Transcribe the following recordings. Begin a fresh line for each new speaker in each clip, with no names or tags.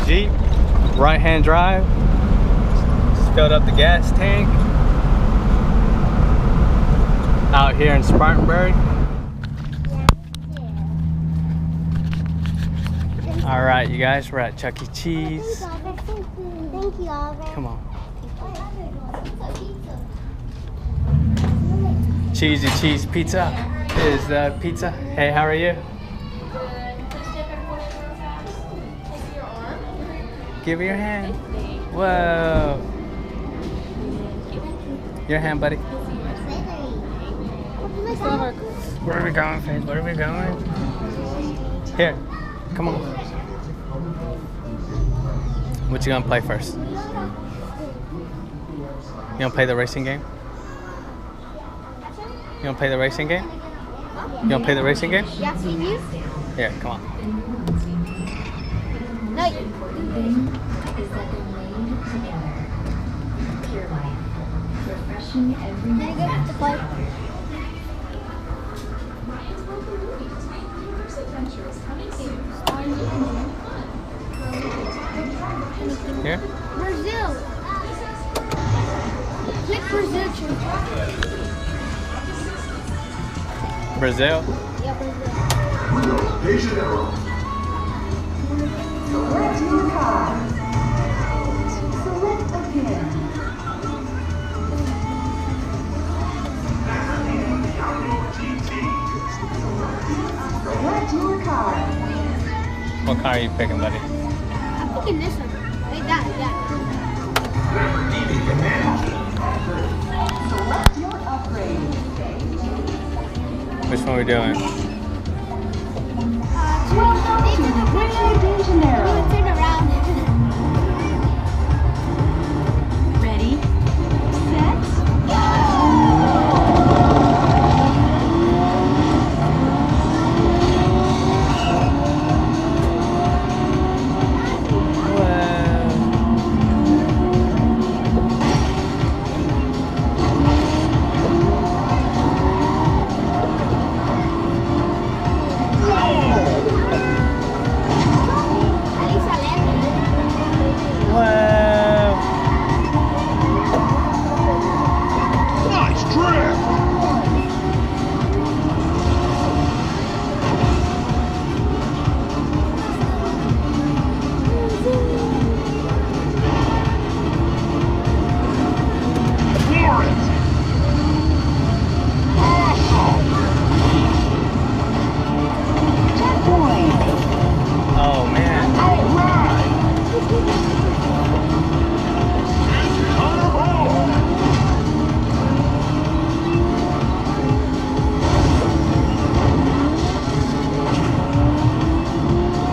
Jeep, right-hand drive. Just filled up the gas tank. Out here in Spartanburg. All right, you guys, we're at Chuck E. Cheese.
Thank you, Albert.
Come on. Cheesy Cheese Pizza is the pizza. Hey, how are you? Give me your hand. Whoa. Your hand, buddy. Where are we going, Faith? Where are we going? Here, come on. What you gonna play first? You gonna play the racing game? You gonna play the racing game? You gonna play the racing game?
Yeah, see you?
Here, come on.
No.
Is that they're made together. Pure life. Refreshing every
Did you go to play?
Here?
Brazil. Click Brazil.
Brazil?
Yeah, Brazil.
Select your car. Select a pin. Select your car.
What car are you picking, buddy?
I'm picking this one. Wait, that.
Select your upgrade.
Which one are we doing?
Welcome to Rio de Janeiro.
Turn around.
Ready, set,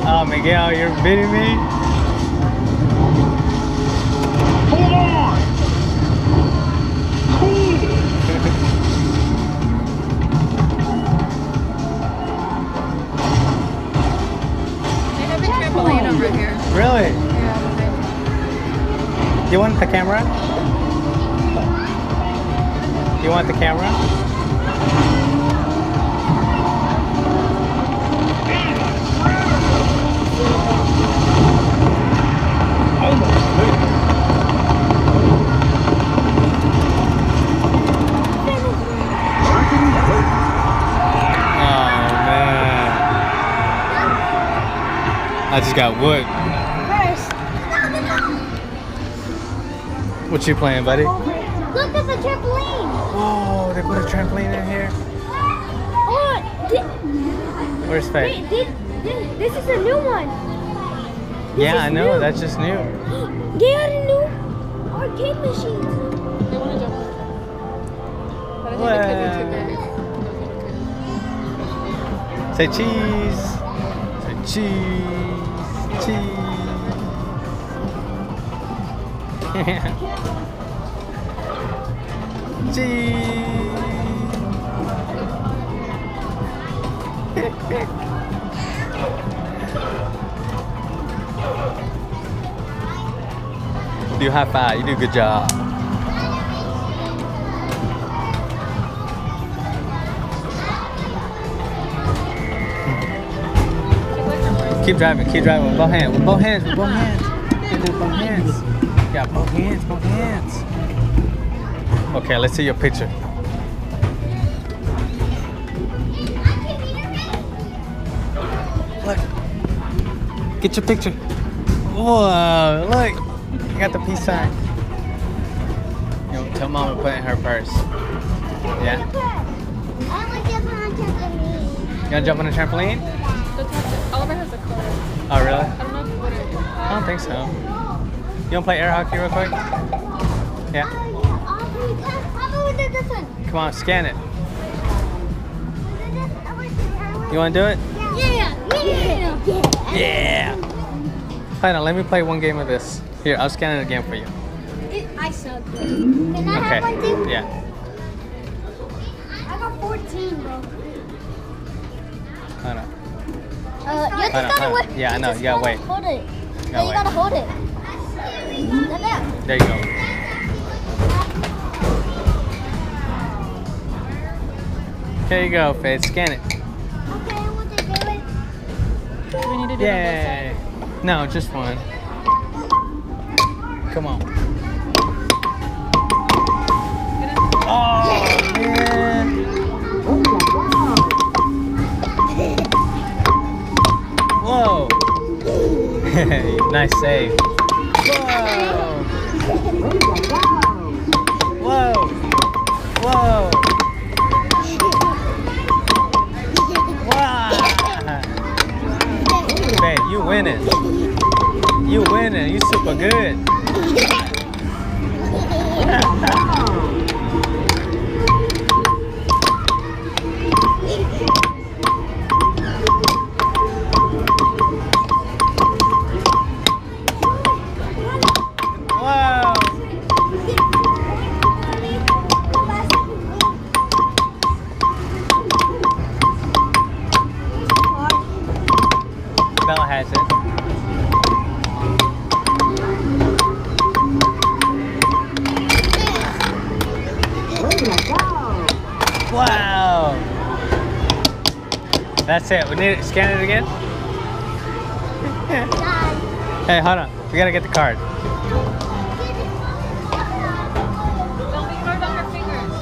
Oh, Miguel, you're kidding me?
Hold on.
They have a trampoline over here.
Really?
Yeah.
You want the camera? You want the camera? I just got wood.
First.
What you playing, buddy?
Look at the trampoline.
Oh, they put a trampoline in here.
Oh,
Where's Faye?
this is a new one.
Yeah, I know. That's just new.
They are the new arcade machines.
They want to jump on. But I think the kids are too big.
Say cheese. Say cheese. Cheese. Do high five. You do a good job. Keep driving with both hands. With both hands. With both hands. You do both hands. Yeah, both hands. Both hands. Okay, let's see your picture. Look. Get your picture. Whoa, look. You got the peace sign. Yo, tell mom to put it in her purse. Yeah?
I want to jump on a trampoline.
You wanna jump on a trampoline?
Oliver has a car.
Oh, really?
I don't know if you would have.
I don't think so. You wanna play air hockey real quick? Yeah.
How about we do this one?
Come on, scan it.
We do this? I want to.
You wanna do it?
Yeah.
Yeah. Hold on, let me play one game of this. Here, I'll scan it again for you.
I suck. Can I have one too?
Yeah.
I got 14, bro.
Hold on.
You just gotta wait.
Yeah, I know. You gotta wait.
Hold it.
Gotta
No, you
wait.
gotta hold it.
There you go. There you go, Faith. Scan it.
Okay, I want to do it.
Do we need to do it on both sides?
Yay. No, just one. Come on. Oh, man. Whoa. Nice save. Whoa. Whoa. Whoa. Wow. Babe, you winning. You winning. You super good. Wow. Bella has it. Wow. That's it. We need to scan it again. Hey, hold on. We gotta get the card.
Don't be hard on her fingers.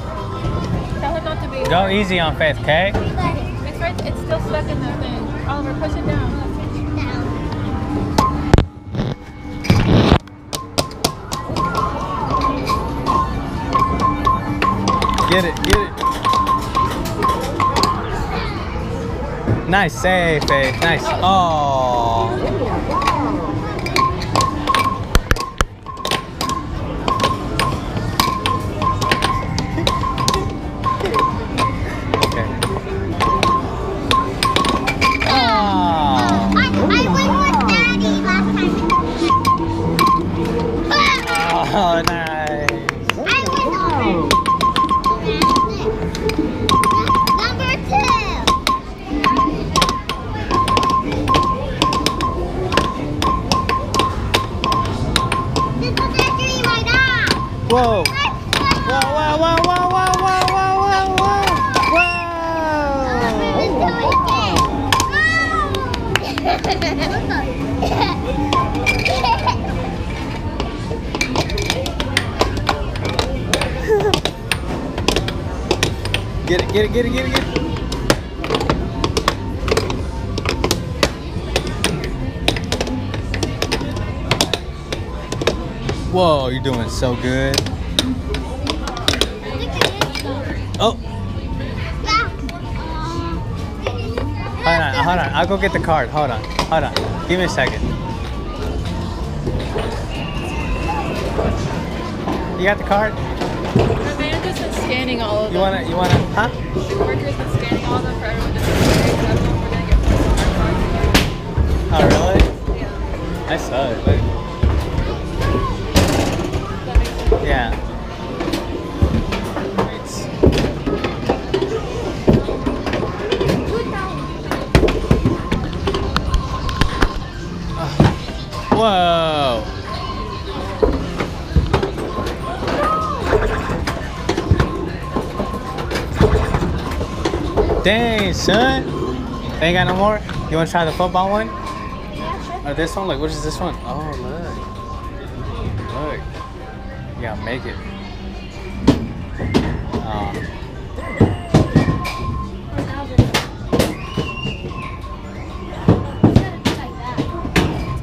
Tell her not to be.
Go easy on Faith, okay?
It's right. It's still stuck in the thing. Oliver, push it down.
Get it, get it. Nice save, Faith. Nice. Oh. Okay. Oh.
I went with Daddy last time.
Oh, nice.
I went over. Number 2. This is actually my dad.
Whoa. Whoa, whoa, whoa, whoa, whoa, whoa, whoa, Get it, get it, get it, get it, get it. Whoa, you're doing so good. Oh, hold on. I'll go get the card. Hold on. Give me a second. You got the card?
The manager's been scanning all of them.
You wanna, huh?
The worker's been scanning all of them for everyone to see. So I don't know if we're gonna get
Oh, really?
Yeah.
I saw it. Look.
That makes sense.
Yeah. Whoa. Dang, son. They ain't got no more? You want to try the football one? Or this one? Like, what is this one? Oh, look. Look. You gotta make it. Oh.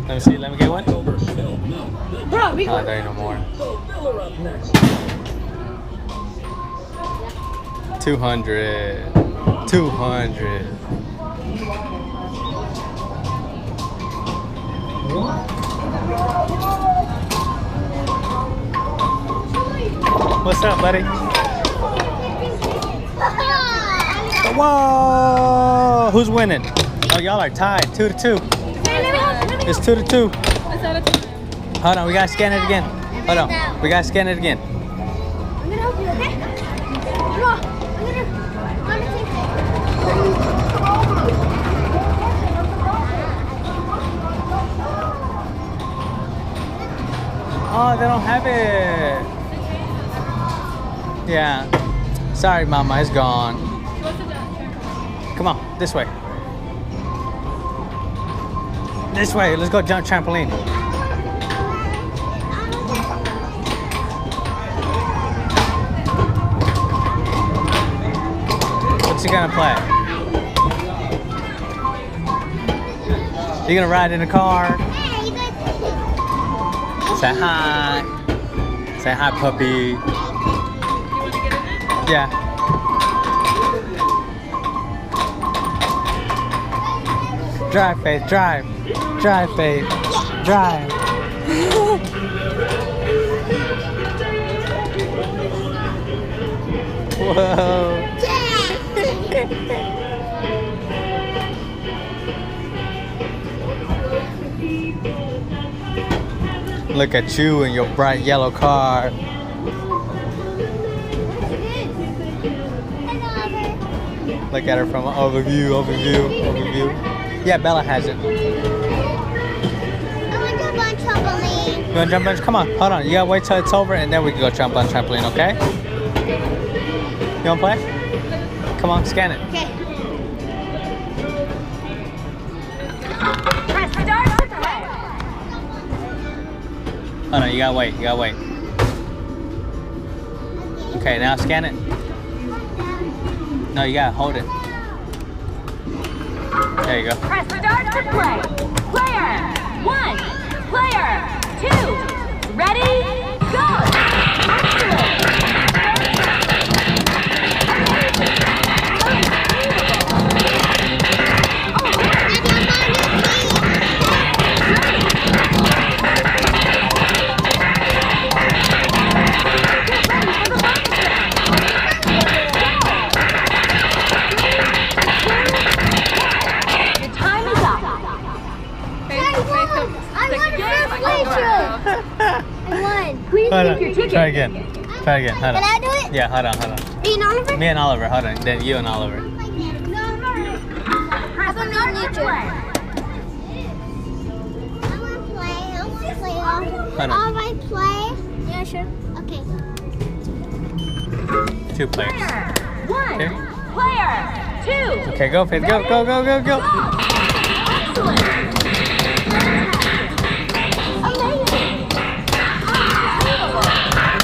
Let me see. Let me get one.
Bro, we
Oh, there ain't no more. 200. 200. What's up, buddy? Whoa! Who's winning? Oh, y'all are tied. 2-2. It's 2-2. Hold on, we gotta scan it again. Hold on, we gotta scan it again.
I'm gonna help you, okay? Come on. I'm gonna take
Oh, they don't have it. Yeah. Sorry, Mama, it's gone. Come on, this way. This way, let's go jump trampoline. What's he gonna play? You gonna ride in the car? Say hi. Say hi, puppy. Yeah. Drive, Faith, drive. Drive, Faith. Drive. Whoa. Look at you in your bright yellow car. Look at her from an overview. Yeah, Bella has it.
I want to jump on trampoline.
You wanna jump on? Come on, hold on. You gotta wait till it's over and then we can go jump on trampoline, okay? You wanna play? Come on, scan it.
Okay.
Press start to play.
Oh no, you gotta wait. Okay, now scan it. No, you gotta hold it. There you go.
Press start to play. Player 1, player 2. Ready? Go! Please
Hold
keep your
on.
ticket.
Try again. Hold
Can
on.
I do it?
Yeah, hold on.
Me and Oliver?
Me and Oliver, hold on. Then you and Oliver.
No, I don't know nature. I want to play.
Hold on.
Oliver, play? Yeah, sure. Okay.
2 players.
Player 1,
Okay.
player 2.
Okay, go, Faith. Go.
Excellent.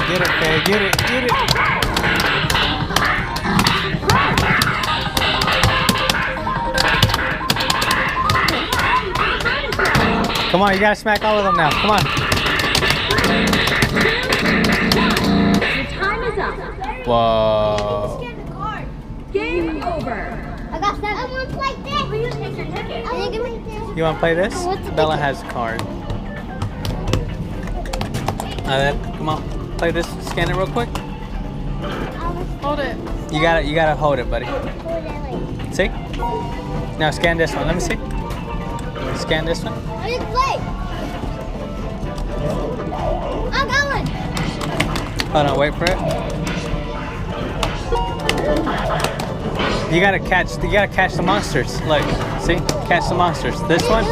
Get it, Faith. Get it. Come on, you gotta smack all of them now. Come on.
Your time is up.
Whoa.
Game over.
I got 7. I want to play this. Will you take your ticket? Can you give me this?
You wanna play this?
What's the
Bella
ticket?
has a card. Come on, play this. Scan it real quick.
Hold it.
You gotta hold it, buddy. See? Now scan this one. Let me see. Scan this one.
I need to play. I got one.
Hold on, wait for it. You gotta catch the monsters. Look, see? Catch the monsters. This one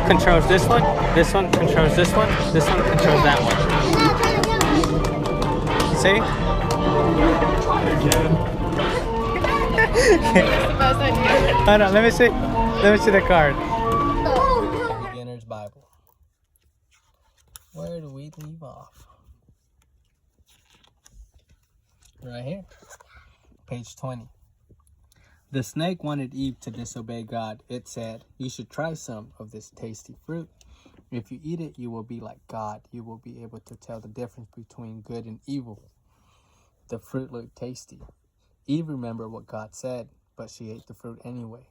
controls this one. This one controls this one. This one controls that one. See?
That's the best idea.
Hold on, let me see. Let me see the card.
Oh,
Beginners by Where do we leave off? Right here. Page 20. The snake wanted Eve to disobey God. It said, "You should try some of this tasty fruit. If you eat it, you will be like God. You will be able to tell the difference between good and evil." The fruit looked tasty. Eve remembered what God said, but she ate the fruit anyway.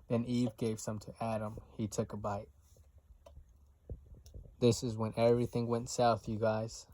Then Eve gave some to Adam. He took a bite. This is when everything went south, you guys.